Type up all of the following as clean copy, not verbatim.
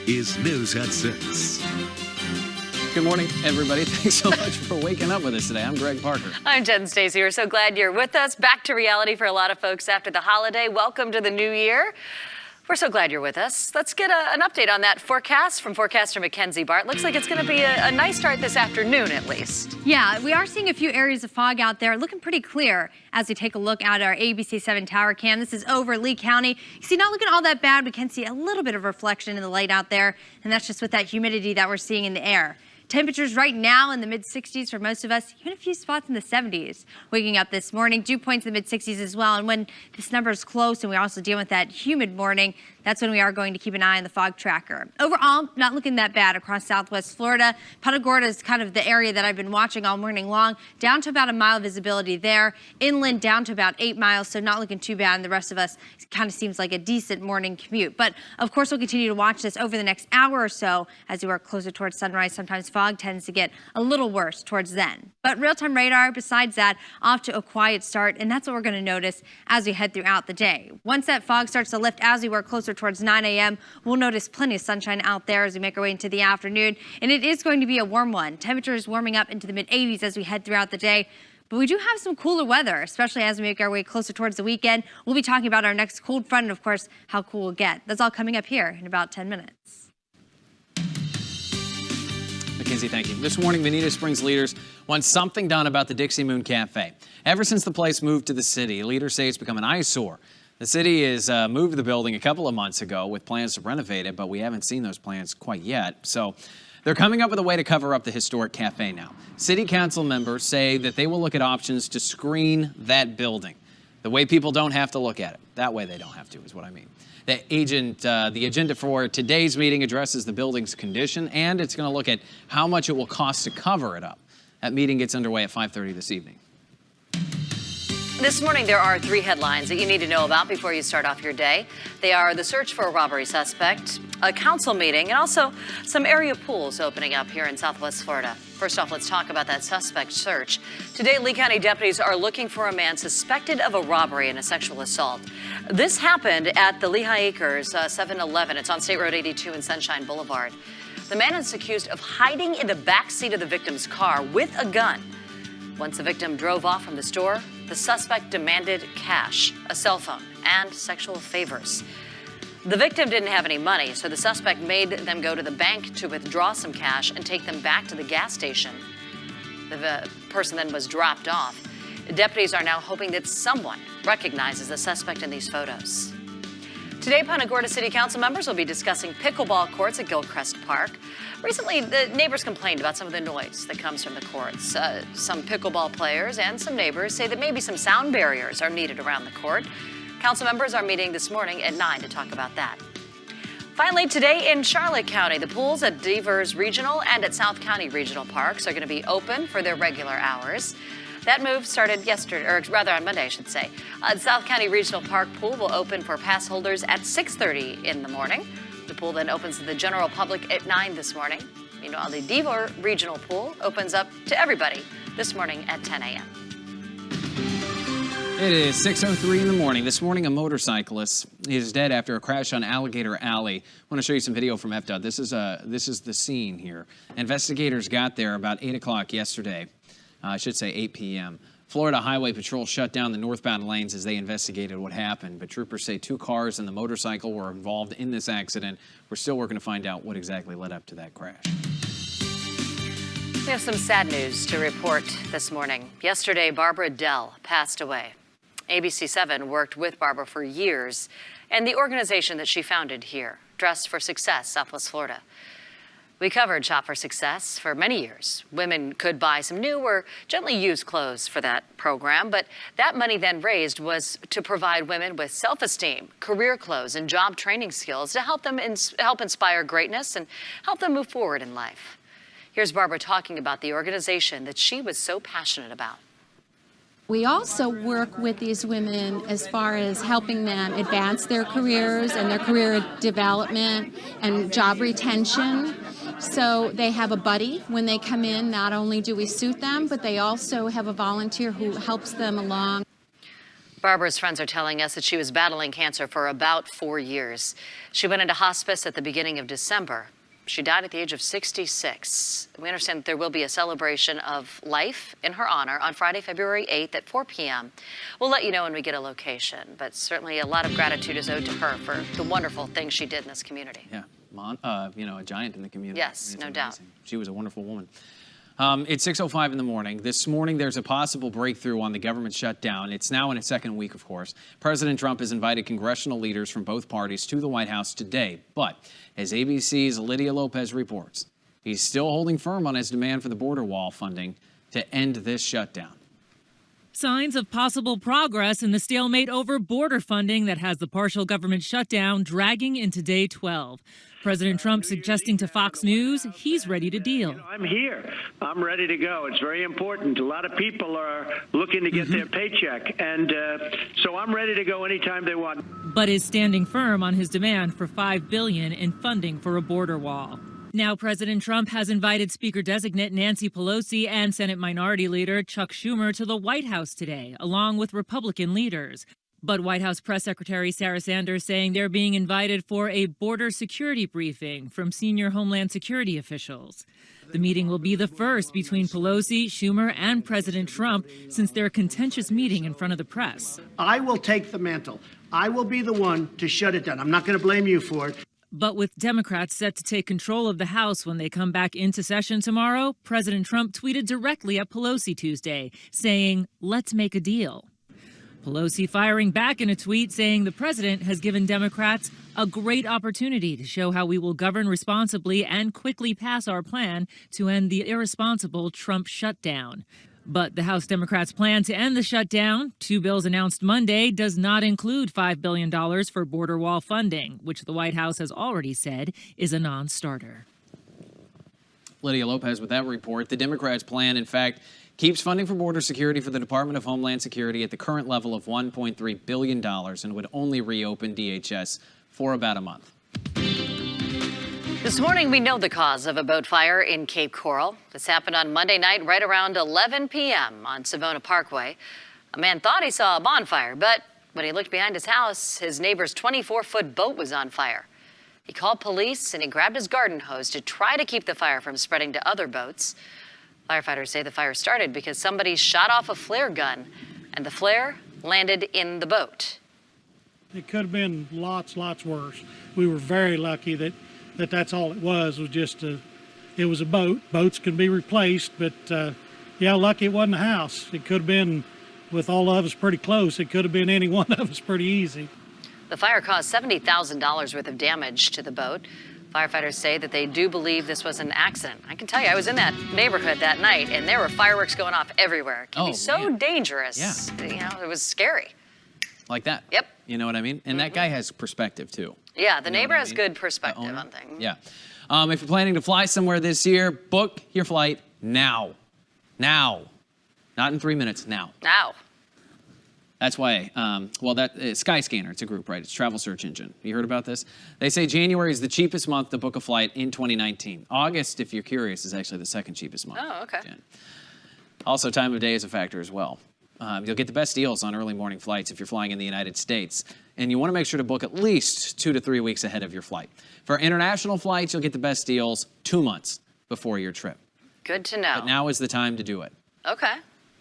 is News at 6. Good morning, everybody. Thanks so much for waking up with us today. I'm Greg Parker. I'm Jen Stacy. We're so glad you're with us. Back to reality for a lot of folks after the holiday. Welcome to the new year. We're so glad you're with us. Let's get an update on that forecast from forecaster Mackenzie Bart. Looks like it's going to be a nice start this afternoon, at least. Yeah, we are seeing a few areas of fog out there, looking pretty clear as we take a look at our ABC 7 tower cam. This is over Lee County. You see, not looking all that bad. We can see a little bit of reflection in the light out there, and that's just with that humidity that we're seeing in the air. Temperatures right now in the mid-60s for most of us, even a few spots in the 70s. Waking up this morning, dew points in the mid-60s as well. And when this number is close and we also deal with that humid morning, that's when we are going to keep an eye on the fog tracker. Overall, not looking that bad across southwest Florida. Punta Gorda is kind of the area that I've been watching all morning long, down to about a mile visibility there. Inland down to about 8 miles, so not looking too bad. And the rest of us, it kind of seems like a decent morning commute. But of course, we'll continue to watch this over the next hour or so as we work closer towards sunrise. Sometimes fog tends to get a little worse towards then. But real-time radar, besides that, off to a quiet start, and that's what we're going to notice as we head throughout the day. Once that fog starts to lift as we work closer towards 9 a.m., we'll notice plenty of sunshine out there as we make our way into the afternoon, and it is going to be a warm one. Temperatures warming up into the mid-80s as we head throughout the day. But we do have some cooler weather, especially as we make our way closer towards the weekend. We'll be talking about our next cold front and, of course, how cool we'll get. That's all coming up here in about 10 minutes. Mackenzie, thank you. This morning, Bonita Springs leaders want something done about the Dixie Moon Cafe. Ever since the place moved to the city, leaders say it's become an eyesore. The city has moved the building a couple of months ago with plans to renovate it, but we haven't seen those plans quite yet. So they're coming up with a way to cover up the historic cafe now. City council members say that they will look at options to screen that building. The way people don't have to look at it. That way they don't have to, is what I mean. The agenda for today's meeting addresses the building's condition, and it's going to look at how much it will cost to cover it up. That meeting gets underway at 5:30 this evening. This morning, there are 3 headlines that you need to know about before you start off your day. They are the search for a robbery suspect, a council meeting, and also some area pools opening up here in Southwest Florida. First off, let's talk about that suspect search. Today, Lee County deputies are looking for a man suspected of a robbery and a sexual assault. This happened at the Lehigh Acres 7-Eleven. It's on State Road 82 and Sunshine Boulevard. The man is accused of hiding in the back seat of the victim's car with a gun. Once the victim drove off from the store, the suspect demanded cash, a cell phone, and sexual favors. The victim didn't have any money, so the suspect made them go to the bank to withdraw some cash and take them back to the gas station. The person then was dropped off. Deputies are now hoping that someone recognizes the suspect in these photos. Today, Punta Gorda City Council members will be discussing pickleball courts at Gilchrist Park. Recently, the neighbors complained about some of the noise that comes from the courts. Some pickleball players and some neighbors say that maybe some sound barriers are needed around the court. Council members are meeting this morning at 9 to talk about that. Finally, today in Charlotte County, the pools at Devers Regional and at South County Regional Parks are going to be open for their regular hours. That move started yesterday, or rather on Monday, I should say. The South County Regional Park pool will open for pass holders at 6:30 in the morning. The pool then opens to the general public at 9 this morning. Meanwhile, the Devers Regional Pool opens up to everybody this morning at 10 a.m. It is 6:03 in the morning. This morning, a motorcyclist is dead after a crash on Alligator Alley. I want to show you some video from FDOT. This is the scene here. Investigators got there about 8 o'clock yesterday. I should say 8 p.m. Florida Highway Patrol shut down the northbound lanes as they investigated what happened, but troopers say 2 cars and the motorcycle were involved in this accident. We're still working to find out what exactly led up to that crash. We have some sad news to report this morning. Yesterday, Barbara Dell passed away. ABC 7 worked with Barbara for years, and the organization that she founded here, Dress for Success, Southwest Florida. We covered Shop for Success for many years. Women could buy some new or gently used clothes for that program, but that money then raised was to provide women with self-esteem, career clothes, and job training skills to help them help inspire greatness and help them move forward in life. Here's Barbara talking about the organization that she was so passionate about. We also work with these women as far as helping them advance their careers and their career development and job retention. So they have a buddy when they come in. Not only do we suit them, but they also have a volunteer who helps them along. Barbara's friends are telling us that she was battling cancer for about 4 years. She went into hospice at the beginning of December. She died at the age of 66. We understand that there will be a celebration of life in her honor on Friday, February 8th at 4 p.m. We'll let you know when we get a location, but certainly a lot of gratitude is owed to her for the wonderful things she did in this community. Yeah, a giant in the community. Yes, It's no amazing. doubt. She was a wonderful woman. It's 6:05 in the morning. This morning, there's a possible breakthrough on the government shutdown. It's now in its second week, of course. President Trump has invited congressional leaders from both parties to the White House today. But as ABC's Lydia Lopez reports, he's still holding firm on his demand for the border wall funding to end this shutdown. Signs of possible progress in the stalemate over border funding that has the partial government shutdown dragging into day 12. President Trump suggesting to Fox News he's ready to deal. I'm here. I'm ready to go. It's very important. A lot of people are looking to get their paycheck, and so I'm ready to go anytime they want. But is standing firm on his demand for $5 billion in funding for a border wall. Now President Trump has invited Speaker-designate Nancy Pelosi and Senate Minority Leader Chuck Schumer to the White House today, along with Republican leaders. But White House Press Secretary Sarah Sanders saying they're being invited for a border security briefing from senior Homeland Security officials. The meeting will be the first between Pelosi, Schumer, and President Trump since their contentious meeting in front of the press. I will take the mantle. I will be the one to shut it down. I'm not going to blame you for it. But with Democrats set to take control of the House when they come back into session tomorrow, President Trump tweeted directly at Pelosi Tuesday, saying, "Let's make a deal." Pelosi firing back in a tweet saying the president has given Democrats a great opportunity to show how we will govern responsibly and quickly pass our plan to end the irresponsible Trump shutdown. But the House Democrats' plan to end the shutdown, 2 bills announced Monday, does not include $5 billion for border wall funding, which the White House has already said is a non-starter. Lydia Lopez with that report. The Democrats' plan, in fact, keeps funding for border security for the Department of Homeland Security at the current level of $1.3 billion and would only reopen DHS for about a month. This morning, we know the cause of a boat fire in Cape Coral. This happened on Monday night, right around 11 p.m. on Savona Parkway. A man thought he saw a bonfire, but when he looked behind his house, his neighbor's 24-foot boat was on fire. He called police and he grabbed his garden hose to try to keep the fire from spreading to other boats. Firefighters say the fire started because somebody shot off a flare gun, and the flare landed in the boat. It could have been lots worse. We were very lucky that that's all it was just it was a boat. Boats can be replaced, but yeah, lucky it wasn't a house. It could have been, with all of us pretty close, it could have been any one of us pretty easy. The fire caused $70,000 worth of damage to the boat. Firefighters say that they do believe this was an accident. I can tell you, I was in that neighborhood that night, and there were fireworks going off everywhere. It can be so dangerous. Yeah. You know, it was scary. Like that. Yep. You know what I mean? And that guy has perspective, too. Yeah, the You know neighbor what I has mean? good perspective on things. Yeah. If you're planning to fly somewhere this year, book your flight now. Now. Not in 3 minutes, now. Now. That's why, Skyscanner, it's a group, right? It's a travel search engine. You heard about this? They say January is the cheapest month to book a flight in 2019. August, if you're curious, is actually the second cheapest month. Oh, okay. Also, time of day is a factor as well. You'll get the best deals on early morning flights if you're flying in the United States. And you want to make sure to book at least 2 to 3 weeks ahead of your flight. For international flights, you'll get the best deals 2 months before your trip. Good to know. But now is the time to do it. Okay.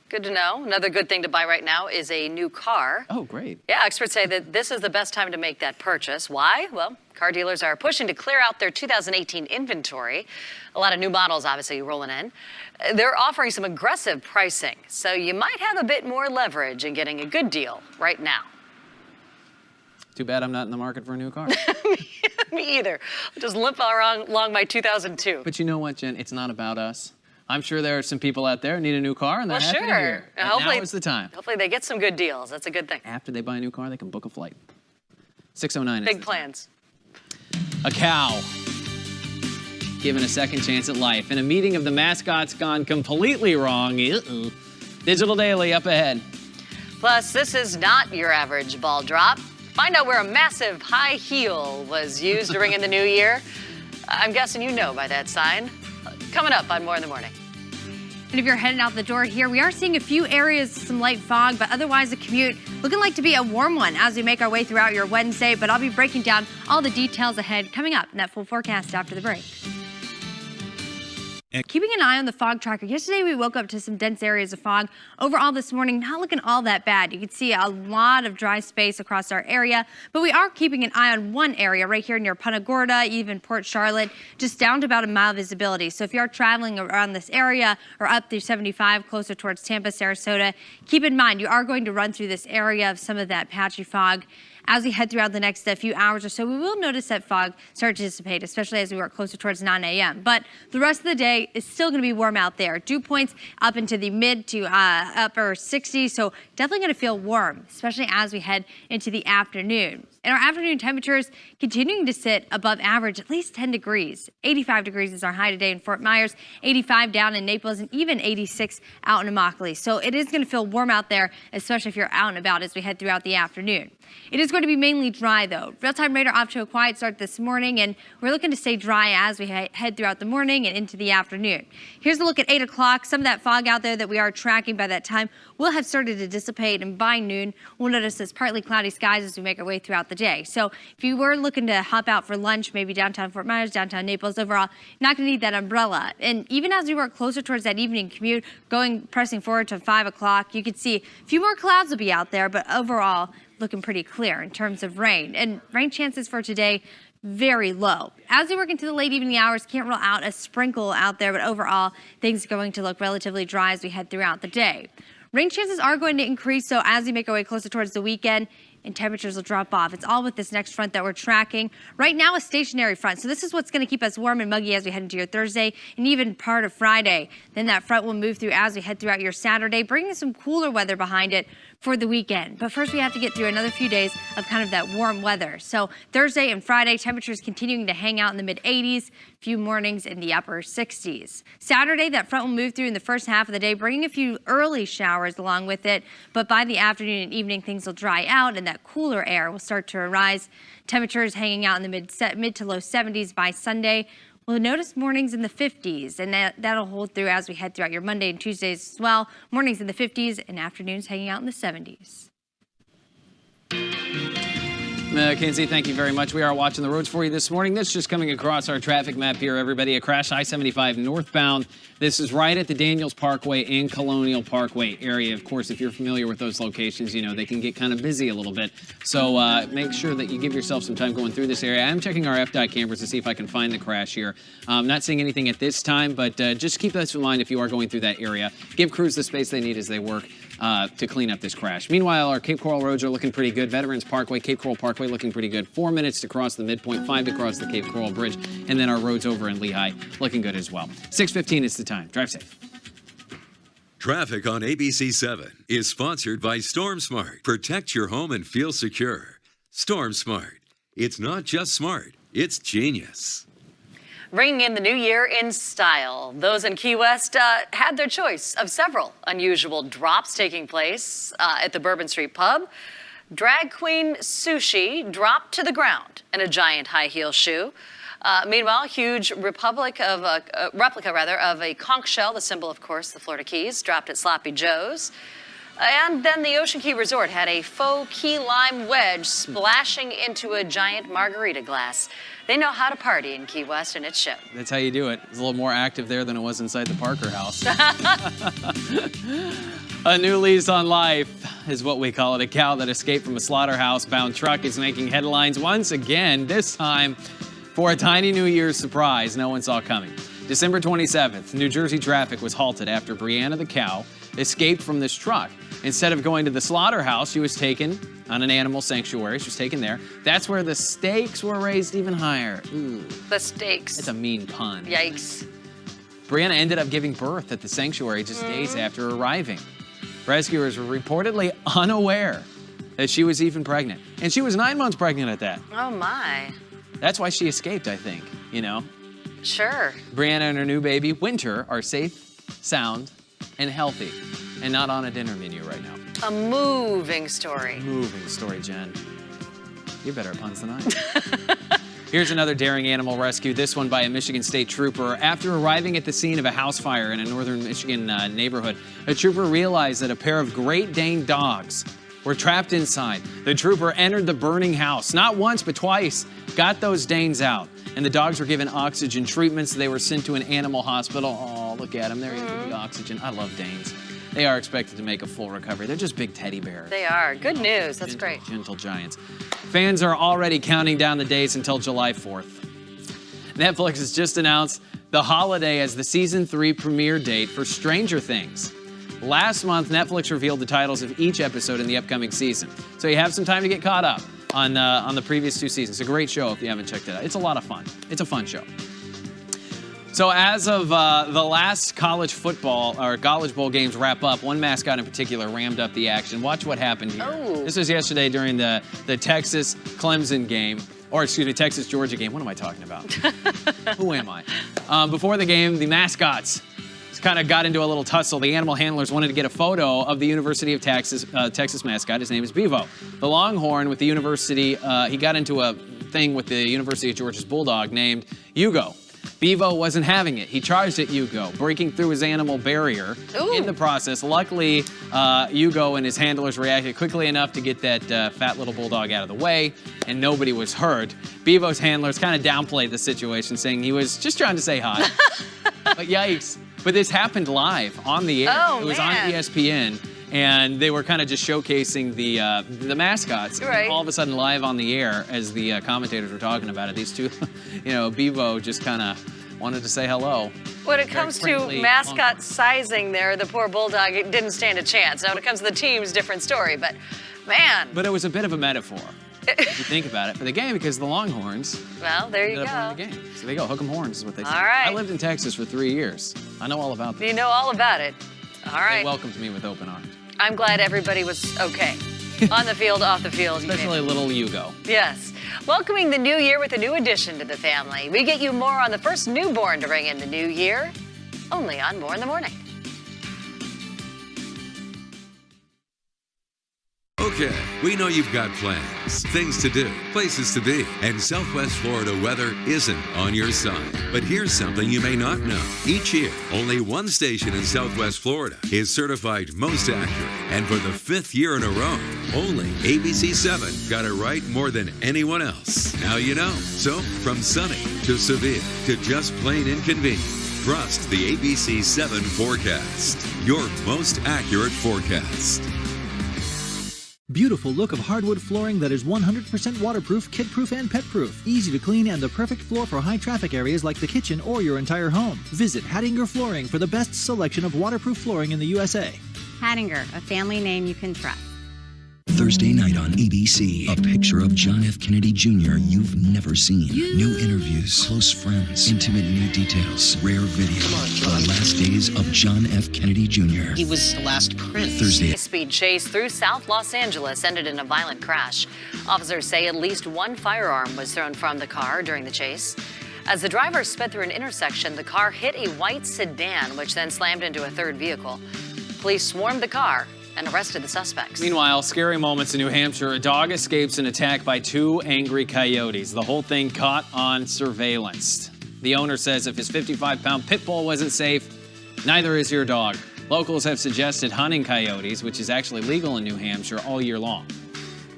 Good to know. Another good thing to buy right now is a new car. Oh, great. Yeah, experts say that this is the best time to make that purchase. Why? Well, car dealers are pushing to clear out their 2018 inventory. A lot of new models obviously rolling in. They're offering some aggressive pricing, so you might have a bit more leverage in getting a good deal right now. Too bad I'm not in the market for a new car. Me either. I'll just limp along my 2002. But you know what, Jen? It's not about us. I'm sure there are some people out there who need a new car, and they're happy to hear. And now is the time. Hopefully they get some good deals. That's a good thing. After they buy a new car, they can book a flight. 6:09. Big plans. A cow given a second chance at life. And a meeting of the mascots gone completely wrong. Digital Daily up ahead. Plus, this is not your average ball drop. Find out where a massive high heel was used to ring in the new year. I'm guessing you know by that sign. Coming up on More in the Morning. And if you're heading out the door here, we are seeing a few areas of some light fog, but otherwise the commute looks looking like to be a warm one as we make our way throughout your Wednesday, but I'll be breaking down all the details ahead coming up in that full forecast after the break. Keeping an eye on the fog tracker. Yesterday we woke up to some dense areas of fog. Overall this morning, not looking all that bad. You can see a lot of dry space across our area, but we are keeping an eye on one area right here near Punta Gorda, even Port Charlotte, just down to about a mile visibility. So if you are traveling around this area or up through 75 closer towards Tampa, Sarasota, keep in mind you are going to run through this area of some of that patchy fog. As we head throughout the next few hours or so, we will notice that fog start to dissipate, especially as we work closer towards 9 a.m. But the rest of the day is still going to be warm out there. Dew points up into the mid to upper 60s, so definitely going to feel warm, especially as we head into the afternoon. And our afternoon temperatures continuing to sit above average, at least 10 degrees. 85 degrees is our high today in Fort Myers, 85 down in Naples, and even 86 out in Immokalee. So it is going to feel warm out there, especially if you're out and about as we head throughout the afternoon. It is going to be mainly dry, though. Real-time radar off to a quiet start this morning, and we're looking to stay dry as we head throughout the morning and into the afternoon. Here's a look at 8 o'clock. Some of that fog out there that we are tracking by that time will have started to dissipate, and by noon, we'll notice this partly cloudy skies as we make our way throughout the day. So if you were looking to hop out for lunch, maybe downtown Fort Myers, downtown Naples, overall, you're not going to need that umbrella. And even as we work closer towards that evening commute, pressing forward to 5 o'clock, you can see a few more clouds will be out there, but overall, looking pretty clear in terms of rain. And rain chances for today, very low. As we work into the late evening hours, can't rule out a sprinkle out there, but overall, things are going to look relatively dry as we head throughout the day. Rain chances are going to increase, so as we make our way closer towards the weekend, and temperatures will drop off. It's all with this next front that we're tracking. Right now, a stationary front. So this is what's going to keep us warm and muggy as we head into your Thursday and even part of Friday. Then that front will move through as we head throughout your Saturday, bringing some cooler weather behind it for the weekend. But first, we have to get through another few days of kind of that warm weather. So Thursday and Friday, temperatures continuing to hang out in the mid-80s, few mornings in the upper 60s. Saturday, that front will move through in the first half of the day, bringing a few early showers along with it. But by the afternoon and evening, things will dry out and that cooler air will start to arise. Temperatures hanging out in the mid to low 70s by Sunday. We'll notice mornings in the 50s, and that'll hold through as we head throughout your Monday and Tuesdays as well. Mornings in the 50s and afternoons hanging out in the 70s. Mackenzie, thank you very much. We are watching the roads for you this morning. This is just coming across our traffic map here, everybody. A crash I-75 northbound. This is right at the Daniels Parkway and Colonial Parkway area. Of course, if you're familiar with those locations, you know they can get kind of busy a little bit. So make sure that you give yourself some time going through this area. I'm checking our FDOT cameras to see if I can find the crash here. I'm not seeing anything at this time, but just keep this in mind if you are going through that area. Give crews the space they need as they work to clean up this crash. Meanwhile, our Cape Coral roads are looking pretty good. Veterans Parkway, Cape Coral Parkway looking pretty good. 4 minutes to cross the midpoint, 5 to cross the Cape Coral Bridge, and then our roads over in Lehigh looking good as well. 6:15 is the time. Drive safe. Traffic on ABC 7 is sponsored by Storm Smart. Protect your home and feel secure. Storm Smart. It's not just smart, it's genius. Bringing in the new year in style. Those in Key West had their choice of several unusual drops taking place at the Bourbon Street Pub. Drag queen Sushi dropped to the ground in a giant high heel shoe. Meanwhile, huge replica of a conch shell, the symbol, of course, the Florida Keys, dropped at Sloppy Joe's. And then the Ocean Key Resort had a faux key lime wedge splashing into a giant margarita glass. They know how to party in Key West, and it showed. That's how you do it. It's a little more active there than it was inside the Parker house. A new lease on life is what we call it. A cow that escaped from a slaughterhouse-bound truck is making headlines once again, this time for a tiny New Year's surprise no one saw coming. December 27th, New Jersey traffic was halted after Brianna the cow escaped from this truck. Instead of going to the slaughterhouse, she was taken on an animal sanctuary. She was taken there. That's where the stakes were raised even higher. Ooh. The stakes. That's a mean pun. Yikes. Brianna ended up giving birth at the sanctuary just days after arriving. Rescuers were reportedly unaware that she was even pregnant. And she was 9 months pregnant at that. Oh, my. That's why she escaped, I think, you know? Sure. Brianna and her new baby, Winter, are safe, sound, and healthy, and not on a dinner menu right now. A moving story. Moving story, Jen. You're better at puns than I am. Here's another daring animal rescue, this one by a Michigan State trooper. After arriving at the scene of a house fire in a northern Michigan neighborhood, a trooper realized that a pair of Great Dane dogs were trapped inside. The trooper entered the burning house, not once, but twice, got those Danes out. And the dogs were given oxygen treatments. They were sent to an animal hospital. Oh, look at them. They're getting the oxygen. I love Danes. They are expected to make a full recovery. They're just big teddy bears. They are. Good news. That's great. Gentle giants. Fans are already counting down the days until July 4th. Netflix has just announced the holiday as the season 3 premiere date for Stranger Things. Last month, Netflix revealed the titles of each episode in the upcoming season. So you have some time to get caught up on the previous 2 seasons. It's a great show if you haven't checked it out. It's a lot of fun. It's a fun show. So as of the last college football or college bowl games wrap up, one mascot in particular rammed up the action. Watch what happened here. Oh. This was yesterday during the Texas-Clemson game, or excuse me, Texas-Georgia game. What am I talking about? Who am I? Before the game, the mascots kind of got into a little tussle. The animal handlers wanted to get a photo of the University of Texas mascot. His name is Bevo. The Longhorn with the university, he got into a thing with the University of Georgia's bulldog named Hugo. Bevo wasn't having it. He charged at Hugo, breaking through his animal barrier. Ooh. In the process. Luckily, Hugo and his handlers reacted quickly enough to get that fat little bulldog out of the way, and nobody was hurt. Bevo's handlers kind of downplayed the situation, saying he was just trying to say hi. But yikes. But this happened live on the air. Oh, it was man. on ESPN. And they were kind of just showcasing the mascots. Right. And all of a sudden, live on the air, as the commentators were talking about it, these two, Bevo just kind of wanted to say hello. When it comes to friendly mascot Longhorn. sizing there, the poor bulldog didn't stand a chance. Now, when it comes to the teams, different story. But, man. But it was a bit of a metaphor, if you think about it, for the game, because the Longhorns Well, there you ended up go. winning the game. So there you go, hook 'em horns is what they say. All right. I lived in Texas for 3 years. I know all about that. You know all about it. All They right. welcomed me with open arms. I'm glad everybody was okay. On the field, off the field. you name Especially it. little Hugo. Yes. Welcoming the new year with a new addition to the family. We get you more on the first newborn to ring in the new year, only on More in the Morning. Okay, we know you've got plans, things to do, places to be, and Southwest Florida weather isn't on your side. But here's something you may not know. Each year, only one station in Southwest Florida is certified most accurate. And for the 5th year in a row, only ABC7 got it right more than anyone else. Now you know. So, from sunny to severe to just plain inconvenient, trust the ABC7 forecast. Your most accurate forecast. Beautiful look of hardwood flooring that is 100% waterproof, kid-proof, and pet-proof. Easy to clean and the perfect floor for high traffic areas like the kitchen or your entire home. Visit Hattinger Flooring for the best selection of waterproof flooring in the USA. Hattinger, a family name you can trust. Thursday night on ABC, a picture of John F. Kennedy Jr. you've never seen. New interviews, close friends, intimate new details, rare video. The last days of John F. Kennedy Jr. He was the last prince. Thursday. A speed chase through South Los Angeles ended in a violent crash. Officers say at least one firearm was thrown from the car during the chase. As the driver sped through an intersection, the car hit a white sedan, which then slammed into a third vehicle. Police swarmed the car and arrested the suspects. Meanwhile, scary moments in New Hampshire. A dog escapes an attack by 2 angry coyotes. The whole thing caught on surveillance. The owner says if his 55-pound pit bull wasn't safe, neither is your dog. Locals have suggested hunting coyotes, which is actually legal in New Hampshire all year long.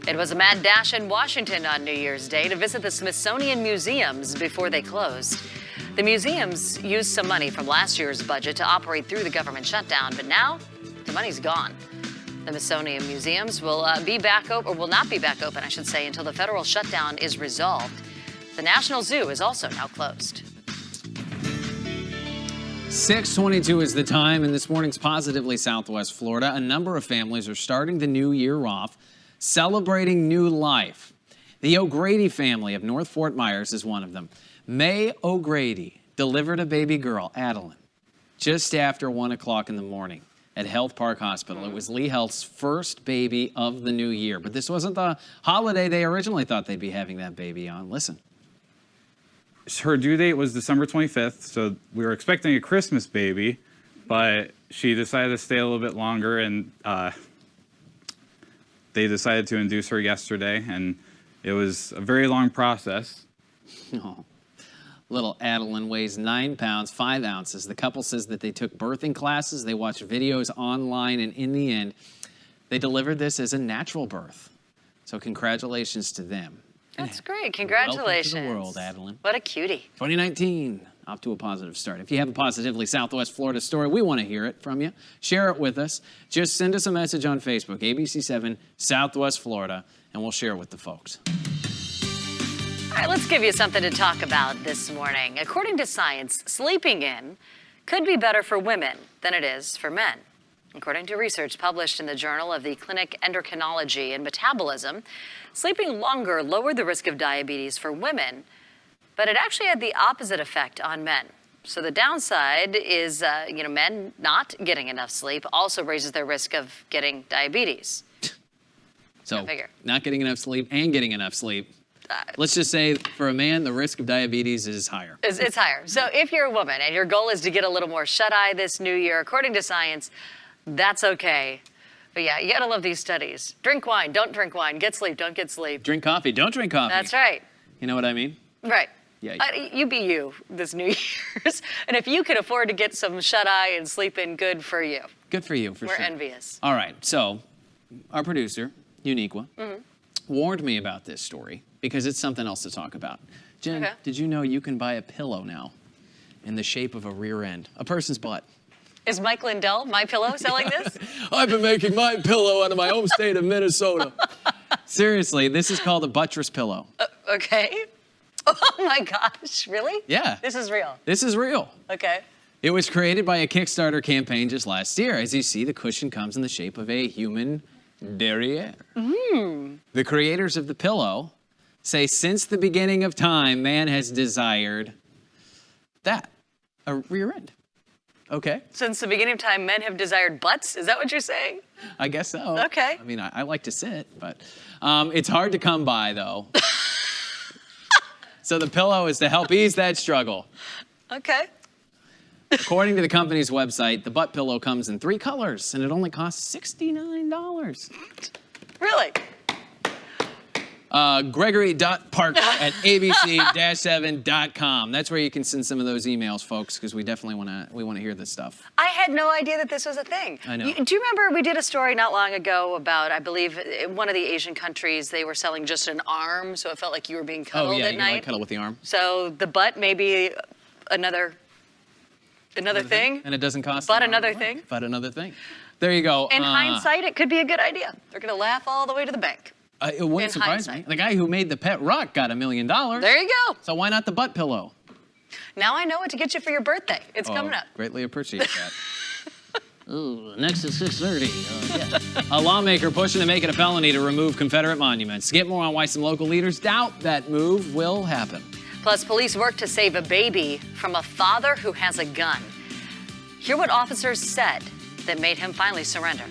It was a mad dash in Washington on New Year's Day to visit the Smithsonian museums before they closed. The museums used some money from last year's budget to operate through the government shutdown, but now the money's gone. The Smithsonian museums will be back open, or will not be back open, I should say, until the federal shutdown is resolved. The National Zoo is also now closed. 6:22 is the time, and this morning's Positively Southwest Florida. A number of families are starting the new year off celebrating new life. The O'Grady family of North Fort Myers is one of them. May O'Grady delivered a baby girl, Adeline, just after 1 o'clock in the morning at Health Park Hospital. It was Lee Health's first baby of the new year. But this wasn't the holiday they originally thought they'd be having that baby on. Listen. Her due date was December 25th, so we were expecting a Christmas baby, but she decided to stay a little bit longer, and they decided to induce her yesterday, and it was a very long process. Oh. Little Adeline weighs 9 pounds, 5 ounces. The couple says that they took birthing classes, they watched videos online, and in the end, They delivered this as a natural birth. So congratulations to them. That's great. Congratulations. Welcome to the world, Adeline. What a cutie. 2019, off to a positive start. If you have a positively Southwest Florida story, we want to hear it from you. Share it with us. Just send us a message on Facebook, ABC7 Southwest Florida, and we'll share it with the folks. All right, let's give you something to talk about this morning. According to science, sleeping in could be better for women than it is for men. According to research published in the Journal of the Clinic Endocrinology and Metabolism, sleeping longer lowered the risk of diabetes for women, but it actually had the opposite effect on men. So the downside is, men not getting enough sleep also raises their risk of getting diabetes. So not getting enough sleep and getting enough sleep. Let's just say for a man, the risk of diabetes is higher. It's higher. So if you're a woman and your goal is to get a little more shut-eye this new year, according to science, that's okay. But yeah, you gotta love these studies. Drink wine, don't drink wine. Get sleep, don't get sleep. Drink coffee, don't drink coffee. That's right. You know what I mean? Right. Yeah. You be you this New Year's. And if you can afford to get some shut-eye and sleep in, good for you. Good for you, for We're sure. envious. All right, so our producer, Uniqua, warned me about this story because it's something else to talk about. Jen, did you know you can buy a pillow now in the shape of a rear end, a person's butt? Is Mike Lindell, My Pillow, selling this? I've been making my pillow out of my home state of Minnesota. Seriously, this is called a buttress pillow. Okay. Oh my gosh, really? Yeah. This is real. This is real. Okay. It was created by a Kickstarter campaign just last year. As you see, the cushion comes in the shape of a human derriere. The creators of the pillow say since the beginning of time, man has desired that, a rear end. Okay. Since the beginning of time, men have desired butts? Is that what you're saying? I guess so. Okay. I mean, I like to sit, but it's hard to come by, though. So the pillow is to help ease that struggle. Okay. According to the company's website, the butt pillow comes in 3 colors, and it only costs $69. Really? Gregory.park at abc-7.com. That's where you can send some of those emails, folks, because we definitely want to hear this stuff. I had no idea that this was a thing. I know. Do you remember we did a story not long ago about, I believe, in one of the Asian countries, they were selling just an arm, so it felt like you were being cuddled at night? Oh, yeah, you like cuddle with the arm. So the butt may be another thing. And it doesn't cost But another thing. But another thing. There you go. In hindsight, it could be a good idea. They're going to laugh all the way to the bank. It wouldn't surprise me. The guy who made the pet rock got $1 million. There you go. So why not the butt pillow? Now I know what to get you for your birthday. It's coming up. Greatly appreciate that. Ooh, next is 6:30. A lawmaker pushing to make it a felony to remove Confederate monuments. Get more on why some local leaders doubt that move will happen. Plus, police work to save a baby from a father who has a gun. Hear what officers said that made him finally surrender.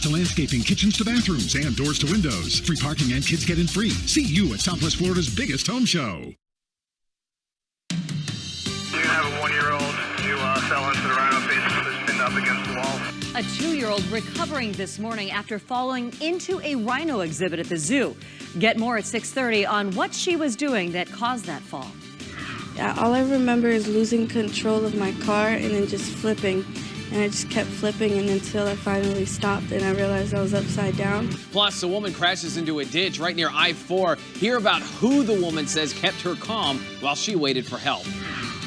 To landscaping, kitchens to bathrooms, and doors to windows. Free parking and kids get in free. See you at Southwest Florida's biggest home show. You're going to have a 1-year-old who fell into the rhino face that's pinned up against the wall. A 2-year-old recovering this morning after falling into a rhino exhibit at the zoo. Get more at 6:30 on what she was doing that caused that fall. Yeah, all I remember is losing control of my car and then just flipping. And I just kept flipping and until I finally stopped and I realized I was upside down. Plus, a woman crashes into a ditch right near I-4. Hear about who the woman says kept her calm while she waited for help.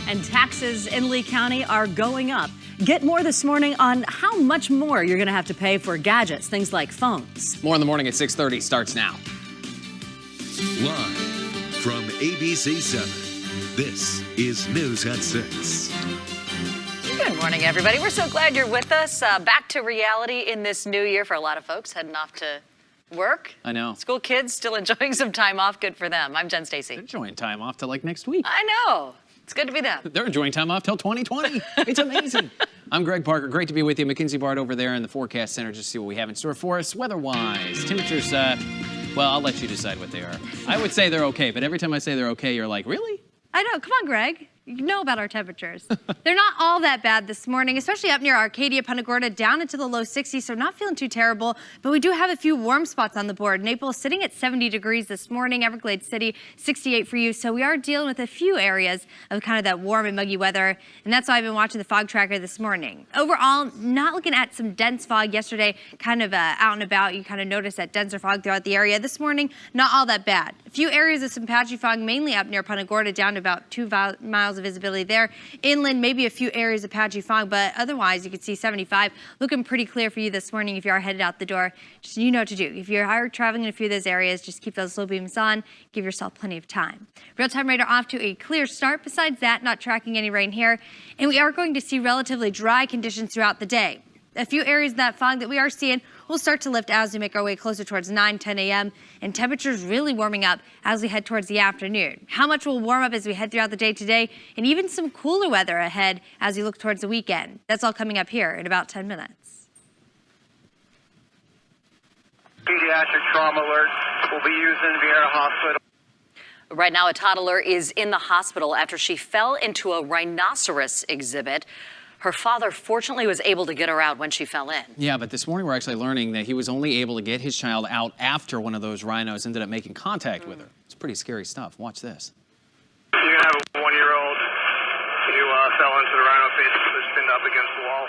And taxes in Lee County are going up. Get more this morning on how much more you're going to have to pay for gadgets, things like phones. More in the morning at 6:30 starts now. Live from ABC7, this is News at 6. Good morning, everybody. We're so glad you're with us. Back to reality in this new year for a lot of folks heading off to work. I know. School kids still enjoying some time off. Good for them. I'm Jen Stacy. They're enjoying time off till like next week. I know. It's good to be them. They're enjoying time off till 2020. It's amazing. I'm Greg Parker. Great to be with you. Mackenzie Bard over there in the forecast center just to see what we have in store for us weather-wise. Temperatures, well, I'll let you decide what they are. I would say they're okay, but every time I say they're okay, you're like, really? I know. Come on, Greg. You know about our temperatures. They're not all that bad this morning, especially up near Arcadia, Punta Gorda, down into the low 60s, so not feeling too terrible. But we do have a few warm spots on the board. Naples sitting at 70 degrees this morning, Everglades City 68 for you. So we are dealing with a few areas of kind of that warm and muggy weather, and that's why I've been watching the fog tracker this morning. Overall, not looking at some dense fog yesterday, kind of out and about. You kind of notice that denser fog throughout the area. This morning, not all that bad. A few areas of some patchy fog, mainly up near Punta Gorda, down to about 2 miles of visibility there. Inland, maybe a few areas of patchy fog, but otherwise you can see 75 looking pretty clear for you this morning if you are headed out the door. Just you know what to do. If you're traveling in a few of those areas, just keep those low beams on. Give yourself plenty of time. Real-time radar off to a clear start. Besides that, not tracking any rain here. And we are going to see relatively dry conditions throughout the day. A few areas of that fog that we are seeing will start to lift as we make our way closer towards 9, 10 a.m. and temperatures really warming up as we head towards the afternoon. How much will warm up as we head throughout the day today, and even some cooler weather ahead as we look towards the weekend. That's all coming up here in about 10 minutes. Pediatric trauma alert will be used in Vieira Hospital. Right now, a toddler is in the hospital after she fell into a rhinoceros exhibit. Her father fortunately was able to get her out when she fell in. Yeah, but this morning we're actually learning that he was only able to get his child out after one of those rhinos ended up making contact with her. It's pretty scary stuff. Watch this. You're going to have a 1-year-old who fell into the rhino, basically pinned up against the wall.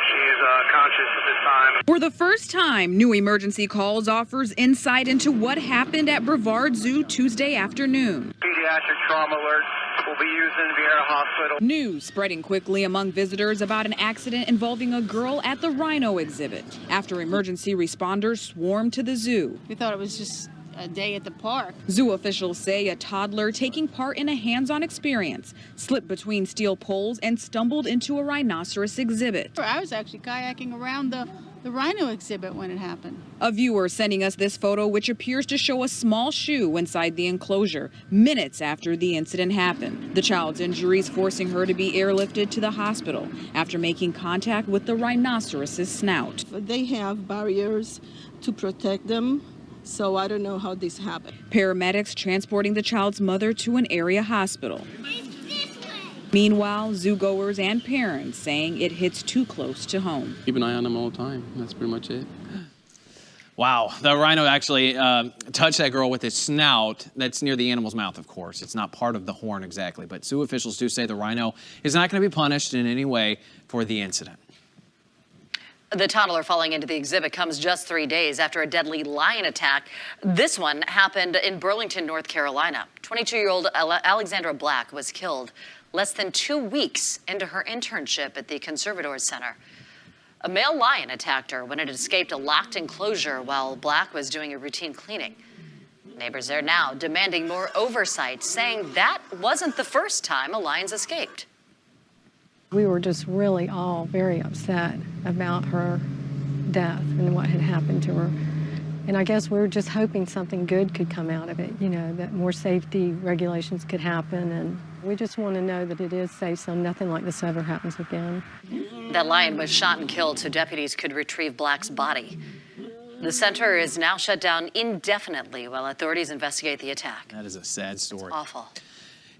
She's conscious at this time. For the first time, New Emergency Calls offers insight into what happened at Brevard Zoo Tuesday afternoon. Pediatric trauma alert will be used in Vieira Hospital. News spreading quickly among visitors about an accident involving a girl at the rhino exhibit after emergency responders swarmed to the zoo. We thought it was just a day at the park. Zoo officials say a toddler taking part in a hands-on experience slipped between steel poles and stumbled into a rhinoceros exhibit. I was actually kayaking around the rhino exhibit when it happened. A viewer sending us this photo, which appears to show a small shoe inside the enclosure, minutes after the incident happened. The child's injuries forcing her to be airlifted to the hospital after making contact with the rhinoceros's snout. They have barriers to protect them, so I don't know how this happened. Paramedics transporting the child's mother to an area hospital. Meanwhile, zoogoers and parents saying it hits too close to home. Keep an eye on them all the time. That's pretty much it. Wow, the rhino actually touched that girl with his snout. That's near the animal's mouth, of course. It's not part of the horn exactly, but zoo officials do say the rhino is not going to be punished in any way for the incident. The toddler falling into the exhibit comes just 3 days after a deadly lion attack. This one happened in Burlington, North Carolina. 22-year-old Alexandra Black was killed less than 2 weeks into her internship at the Conservators Center. A male lion attacked her when it escaped a locked enclosure while Black was doing a routine cleaning. Neighbors there now demanding more oversight, saying that wasn't the first time a lion's escaped. We were just really all very upset about her death and what had happened to her. And I guess we were just hoping something good could come out of it, you know, that more safety regulations could happen. And we just want to know that it is safe so nothing like this ever happens again. That lion was shot and killed so deputies could retrieve Black's body. The center is now shut down indefinitely while authorities investigate the attack. That is a sad story. It's awful.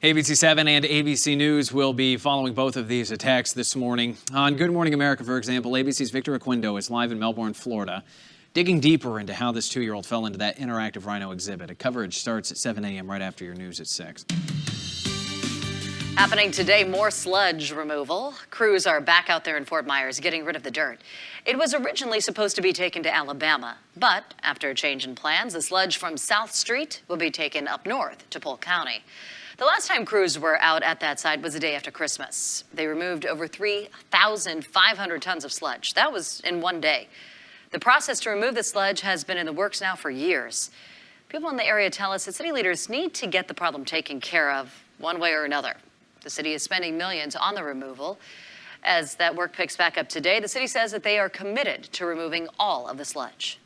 ABC 7 and ABC News will be following both of these attacks this morning. On Good Morning America, for example, ABC's Victor Aquindo is live in Melbourne, Florida, digging deeper into how this 2-year-old fell into that interactive rhino exhibit. A coverage starts at 7 a.m. right after your news at 6. Happening today, more sludge removal. Crews are back out there in Fort Myers getting rid of the dirt. It was originally supposed to be taken to Alabama, but after a change in plans, the sludge from South Street will be taken up north to Polk County. The last time crews were out at that site was the day after Christmas. They removed over 3,500 tons of sludge. That was in one day. The process to remove the sludge has been in the works now for years. People in the area tell us that city leaders need to get the problem taken care of one way or another. The city is spending millions on the removal. As that work picks back up today, the city says that they are committed to removing all of the sludge.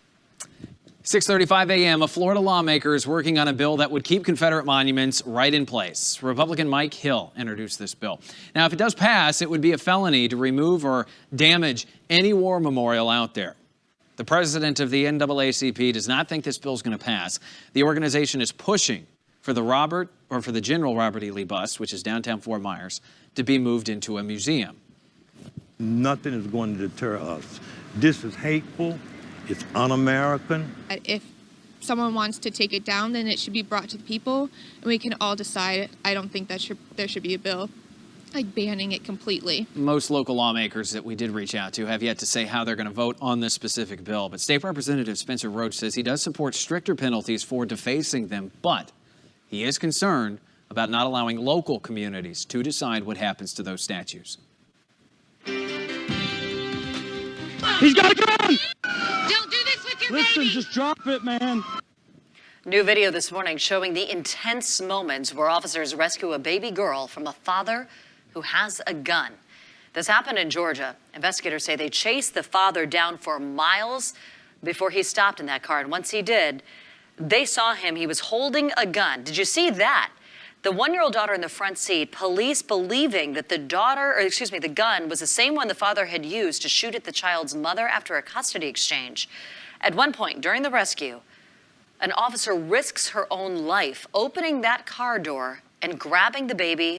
6:35 a.m., a Florida lawmaker is working on a bill that would keep Confederate monuments right in place. Republican Mike Hill introduced this bill. Now, if it does pass, it would be a felony to remove or damage any war memorial out there. The president of the NAACP does not think this bill is going to pass. The organization is pushing for the General Robert E. Lee bust, which is downtown Fort Myers, to be moved into a museum. Nothing is going to deter us. This is hateful. It's un-American. If someone wants to take it down, then it should be brought to the people, and we can all decide. I don't think that there should be a bill like banning it completely. Most local lawmakers that we did reach out to have yet to say how they're going to vote on this specific bill. But State Representative Spencer Roach says he does support stricter penalties for defacing them, but he is concerned about not allowing local communities to decide what happens to those statues. He's got a gun! Don't do this with your Listen, baby! just drop it, man. New video this morning showing the intense moments where officers rescue a baby girl from a father who has a gun. This happened in Georgia. Investigators say they chased the father down for miles before he stopped in that car. And once he did, they saw him. He was holding a gun. Did you see that? The 1-year-old daughter in the front seat, police believing that the gun was the same one the father had used to shoot at the child's mother after a custody exchange. At one point during the rescue, an officer risks her own life, opening that car door and grabbing the baby